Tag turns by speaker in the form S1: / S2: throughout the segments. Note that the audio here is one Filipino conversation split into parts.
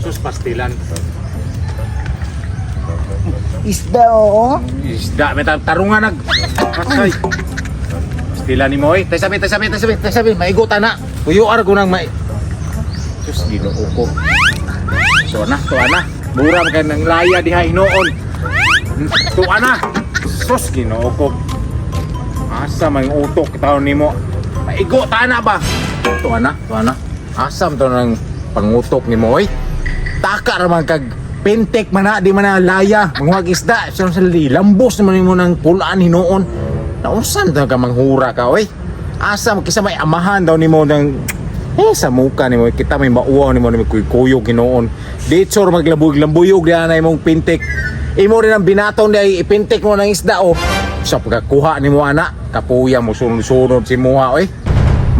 S1: Sus pastilan.
S2: Isda, oo.
S1: Isda, may tarungan nag. Ay. Pastilan ni Moy. Tay sabi, maigutan na. Tuyuar ko nang may. Sus, ginoo ko. So na. Buram kay nang laya diha hinoon. Tuwa na. Sus, ginoo ko. Asa may utok taon nimo. Maigo ta na ba? Tuwa na. Asam to nang pangutok ni Moy. Taka raman kag pentek man na, di man na laya. Manghuwag isda. Siya sa lambos naman mo ng pulaan hinoon. Nausan to ka manghura ka, oy. Asam kisa may amahan daw ni mo ng sa muka ni mo. Kita may mauwaw ni mo na may kuyog hinoon. Ditsor maglambuyog diyan na imong pentek. Imo rin ang binatong di ipintek mo ng isda, oh. Sa pagkakuha ni mo anak, kapuya mo sunod-sunod si Muha, oy.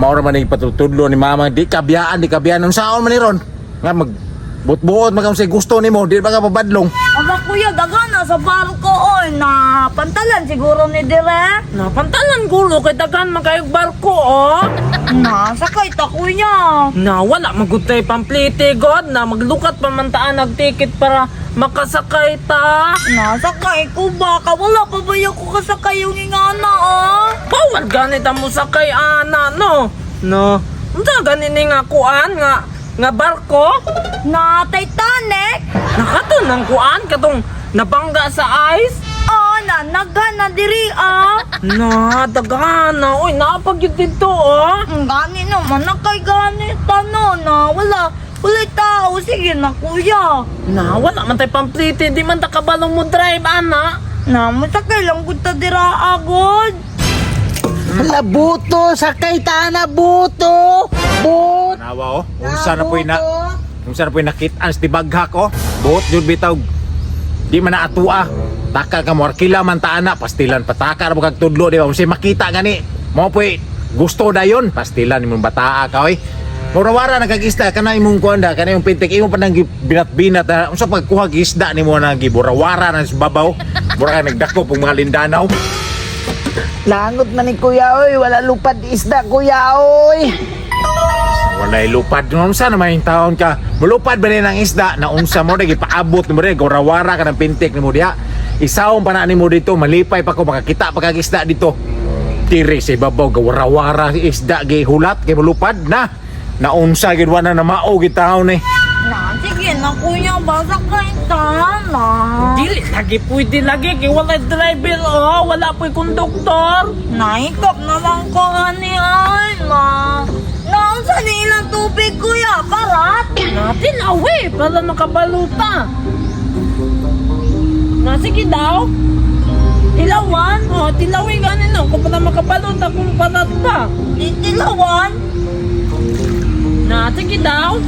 S1: Maura man ipatutudlo ni mama, di kabiyaan ng saon man ni ron. Nga buot-buot magkam say gusto nimo, di ba ka pabadlong?
S3: Aba kuya, dagana sa barko oy na pantalan siguro ni dire.
S4: Na pantalan gulo kay dagan magayog barko oh.
S3: Na sakay ta kuya.
S4: Na wala magutay pamplite god na maglukat pamantaan nagtiket para makasakay ta.
S3: Na sakay ko ba? Wala pa ba ko kasakay yung ingana oh?
S4: Bawal ganit mo sakay ana no. No. Unsa ganin ni nga kuan nga barko?
S3: Na Titanic?
S4: Nakaton ng kuan katong nabangga sa ice.
S3: Oh, na nagana diri ah.
S4: Na dagana oy napag yun dito oh.
S3: Gani naman na kay gani tano na wala tao. Sige na kuya.
S4: Na wala man tay pamplite di man ta kabalong mo drive ana.
S3: Na masakay lang gud ta dira agod.
S2: Hala, buto. Sakay ta na, buto. But.
S1: Nawa, oh. Unsa na po'y nakitaan sa tibaghak, oh. Buot jud bitaw. Di man na atua. Taka ka mo arkila man ta ana, pastilan pataka ra kag tudlo di ba? Unsay makita gani. Mo po'y gusto dayon, pastilan imong bataa ka, oy. Murawara na kag isda kana imong kuanda, kana imong pintik imo pa nang binat-binat. Unsa pagkuha gi isda nimo na giburawara na sa babaw. Mura ka nagdako pug mga lindanaw.
S2: Langot man ni kuya, oy. Wala lupad isda, kuya, oy.
S1: Walay lupad. Unsa naman yung taon ka? Mulupad ba ng isda na unsa mo na gipaabot mo rin, gorawara ka ng pintik ni mo diha. Isawon pa na mo dito, malipay pa ko, makakita pa kag isda dito. Tiri sa ibabaw, gorawara isda, gihulat, kay mulupad na. Naunsa gid na mao gitaon eh.
S3: Na sige na kuya, basa kay ta na.
S4: Dili lagi pwede lagi kay wala driver oh, wala po'y konduktor.
S3: Naikap na lang ko ani ay na. Naunsa ni ilang tubig kuya, parat?
S4: Natin awe para makabaluta. Na sige daw.
S3: Tilawan?
S4: Oh, tilawin ganin no kung para makabaluta kung parat ba.
S3: Tilawan?
S4: Na sige daw.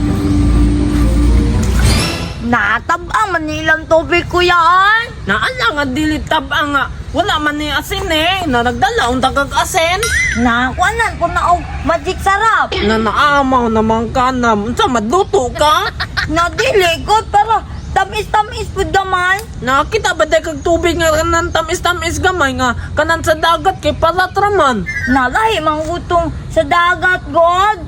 S3: Natabang man nilang tubig kuya ay.
S4: Naala nga dili tabang nga. Wala man ni asin eh. Na nagdala ang tagag asin.
S3: Nakuanan ko na og magic sarap.
S4: Na naamaw naman ka na. Unsa madluto ka?
S3: Nadili ko pero tamis-tamis pud gamay.
S4: Nakita ba day kag tubig nga kanan tamis-tamis gamay nga kanan sa dagat kay palatraman.
S3: Nalahi mang utong sa dagat god.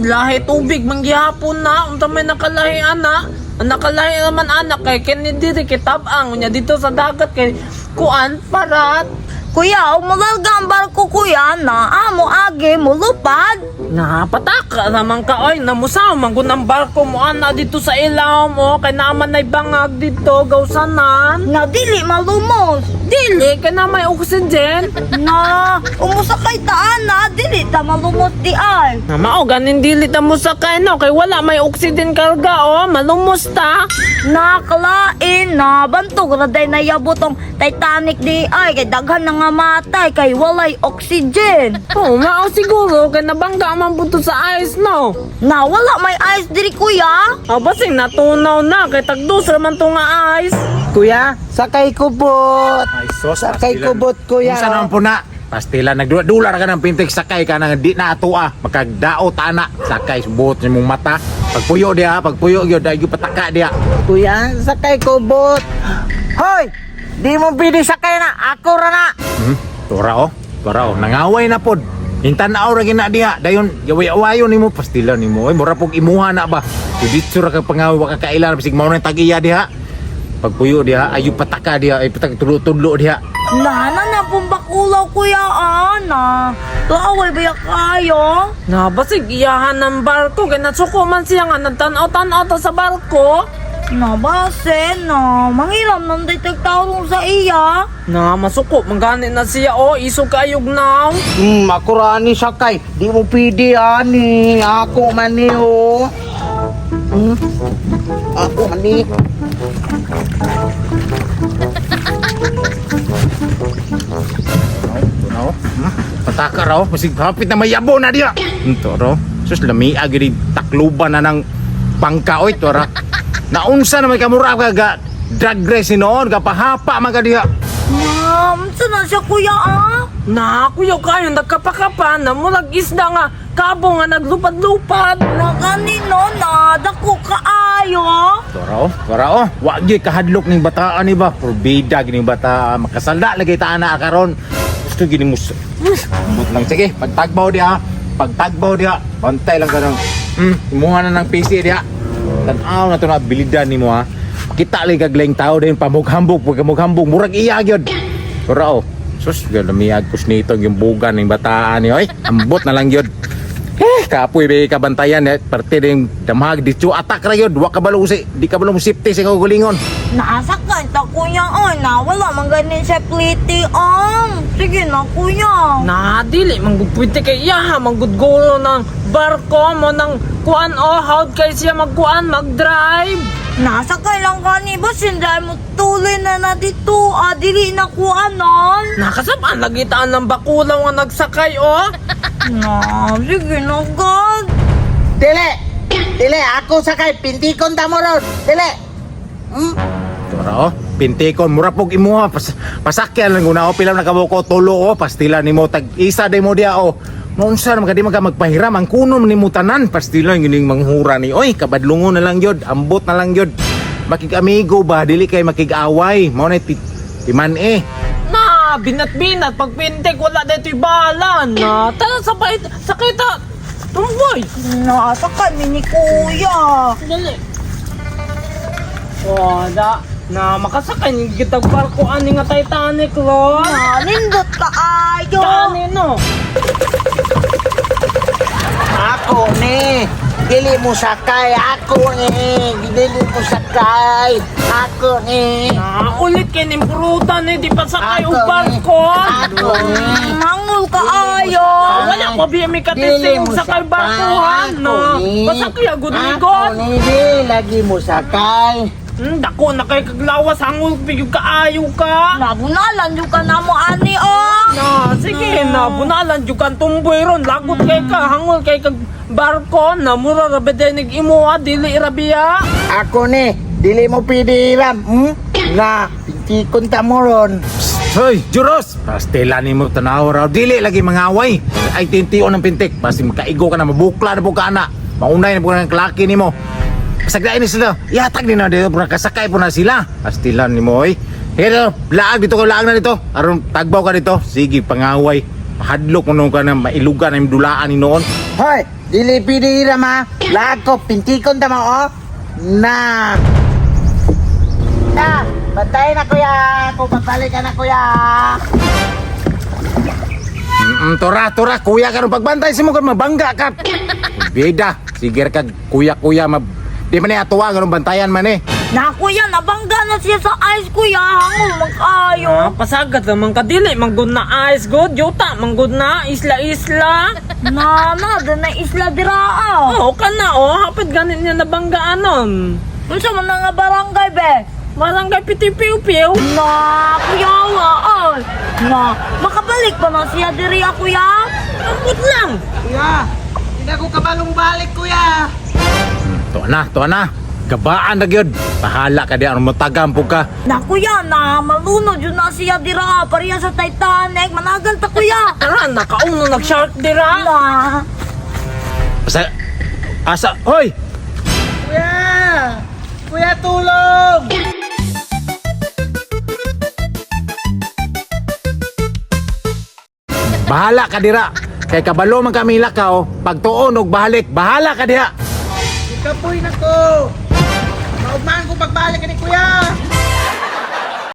S4: Lahi tubig manggihapon na. Unta may nakalahi ana. Ang nakalahi naman anak kay kinidiri kay tabang nya dito sa dagat kay kuan parat.
S3: Kuya, umalalga ang barko kuya na amo agi mulupad.
S4: Napataka naman ka oy namusaw man gud ang barko mo ana dito sa ilaw mo kay naman nay bangag dito gawsanan.
S3: Nadili malumos.
S4: Dili kay na may oxygen.
S3: Na umusakay taan na dili ta malumos di ay.
S4: Na mao ganin dili ta mo sakay no kay wala may oxygen karga oh malumos ta.
S3: Nakalain na bantog na day nayabotong Titanic di ay kay daghan na nga matay kay walay oxygen.
S4: Oh mao siguro kay nabangga man buto sa ice no.
S3: Na wala may ice diri kuya.
S4: Basing natunaw na kay tagdos raman to nga ice.
S2: Kuya, sakay kubot.
S1: Ay sos,
S2: Sakay
S1: pastilan.
S2: kubot, kuya.
S1: Unsa naman po na? Pastilan, nagdula ka ng pintik, sakay ka na di na atua. Magkagdaot ana, sakay subuot sa mong mata. Pagpuyo diha, pagpuyo gyud ay pataka diha.
S2: Kuya, sakay kubot. Hoy! Di mo pwede sakay na. Ako ra na.
S1: Tura oh, nangaway na pod. Hintanaw ra gina diha. Dayon yaway-awayon nimo pastila nimo. Oy mura pog imuha na ba. Diditso ra ka pangawa ka kailan bisig mao na tagiya diha. Pagpuyo diha ayo pataka diha ay patak tudlo diha.
S3: Nana na pong bakulaw kuya ana. Kaaway ba kayo?
S4: Na basig iyahan ng barko kay natsuko man siya nga nagtanaw-tanaw ta sa barko.
S3: Na base na mangiram nang detektarong sa iya.
S4: Na masuko manggani na siya iso kayog now.
S2: Ako rani sakay. Di mo pwede ani. Ako man ni oh. Ako man ni.
S1: Tunaw. Pataka raw bisig hapit na mayabo na diha. Ito raw. Sus lamiag gid takluban na ng bangka oy to ra. Naunsa na may kamura ka ga drag race noon kapahapa man ka diha.
S3: Saan siya kuya
S4: Na kuya kayo nagkapakapa na mulag isda nga kabo nga naglupad-lupad.
S3: Na kanino na dako kaayo.
S1: Toro. Wa gyud kahadlok ning bataan ni ba. Forbida gining bata makasalda lagi ta ana karon. Gusto gini mo. But lang sige, pagtagbaw diha. Bantay lang kanang imuha na ng PC diha. Tan-aw na to na abilidad nimo ha. Kita lagi kag laing tao din pamughambog murag iya gyud. Toro. Sus, galamiag kus nito yung bugan ng bataan ni oy. Ambot na lang gyud. Kapoy be kabantayan parte ding damhag dito atak ra gyud. Wa kabalo si di kabalo mo safety sa kagulingon.
S3: Nasakay ta kuya na wala man ganin siya pliti Sige na kuya.
S4: Na dili manggupwede kay iya manggudgulo ng barko mo ng kuan how kay siya magkuan mag-drive.
S3: Nasakay lang kani ba sinday mo tuloy na dito dili na kuanon.
S4: Nakasabaan lagi taan ng bakulaw nga nagsakay
S3: Na, sige na God.
S2: Dili, ako sakay. Pintikon ta mo ron. Dili.
S1: Toro, pintikon mura pog imuha pasakyan lang guna pila na kaboko tulo pastila nimo tag isa day mo dia Maunsa naman ka di magpahiram ang kuno nimo tanan pastila gining manghura ni oy kabadlungon na lang gyud ambot na lang gyud makig-amigo ba dili kay makig-away mao na timan
S4: Na binat-binat pag pintek wala dito'y bala na tala sakay ta tumboy.
S3: Nasakay ni kuya.
S4: Dali. Na makasakay ni gitag barko ani nga Titanic lo.
S3: Nindot kaayo.
S4: Kanino?
S2: Ako ni. Dili mo sakay. Ako ni.
S4: Na ulit kay ning prutan di pa sakay
S2: Ako
S4: og barko.
S2: Ako ni.
S3: Mangul kaayo.
S4: Wala ko biya may katising og sakay barkuhan na. Pasakay agud ni God.
S2: Ako ni. Di lagi mo sakay.
S4: Dako na kay kaglawas hangul bigyo kaayo ka.
S3: Nabunalan yung ka na mo ani
S4: Na sige na bunalan jud kan tumboy ron lagot kay ka hangul kay kag barko na mura ra bedenig imuha dili rabiya.
S2: Ako ni. Dili mo pidiram. Na. Pintikon ta mo ron.
S1: Hoy, Juros! Pastila nimo tanaw raw dili lagi mangaway. Ay tintion ng pintik basi makaigo ka na mabukla na po ka na. Maunay na po ng klaki nimo. Pasagdain ni sila. Yatag din na dito. Kasakay po na sila. Pastilan ni mo, oy. Pero, laag dito ka, laag na dito. Aron, tagbaw ka dito. Sige, pangaway. Mahadlok mo nung ka na mailugan na yung dulaan ni noon.
S2: Hoy, dili pidiram ha. Lahat ko, pintikon ta mo Na. Bantay na kuya. Kung babalik ka na kuya.
S1: Tora, kuya ka nung pagbantay si mo ka, mabangga ka. Beda, sige ka, kuya, di man niya tuwa, ganun bantayan man
S3: Na kuya, nabangga na siya sa ice kuya. Hangul mag-ayo.
S4: Pasagat naman ka dili manggod na ice good yuta manggod na isla.
S3: Na, na isla diraa.
S4: Kana hapit ganit niya nabanggaan
S3: Unsa man na nga barangay be?
S4: Barangay Piti-Piu-Piu.
S3: Na, kuya Na, makabalik pa na siya diri kuya?
S4: Ambot lang.
S2: Kuya, hindi ko kabalong balik kuya.
S1: Tuwa na. Gabaan na gyud. Bahala ka di aron matagam po ka.
S3: Na kuya, na malunod yun na siya dira. Pariya sa Titanic. Managal ta kuya.
S4: Tara, nakauno nag-shark dira.
S3: Na.
S1: Asa, hoy!
S2: Kuya, tulong!
S1: Bahala ka dira. Kay kabalo man kami lakaw, pagtuon og balik, bahala ka diha.
S2: Ikapoy na ko. Maugmaan ko pagbalik ni kuya.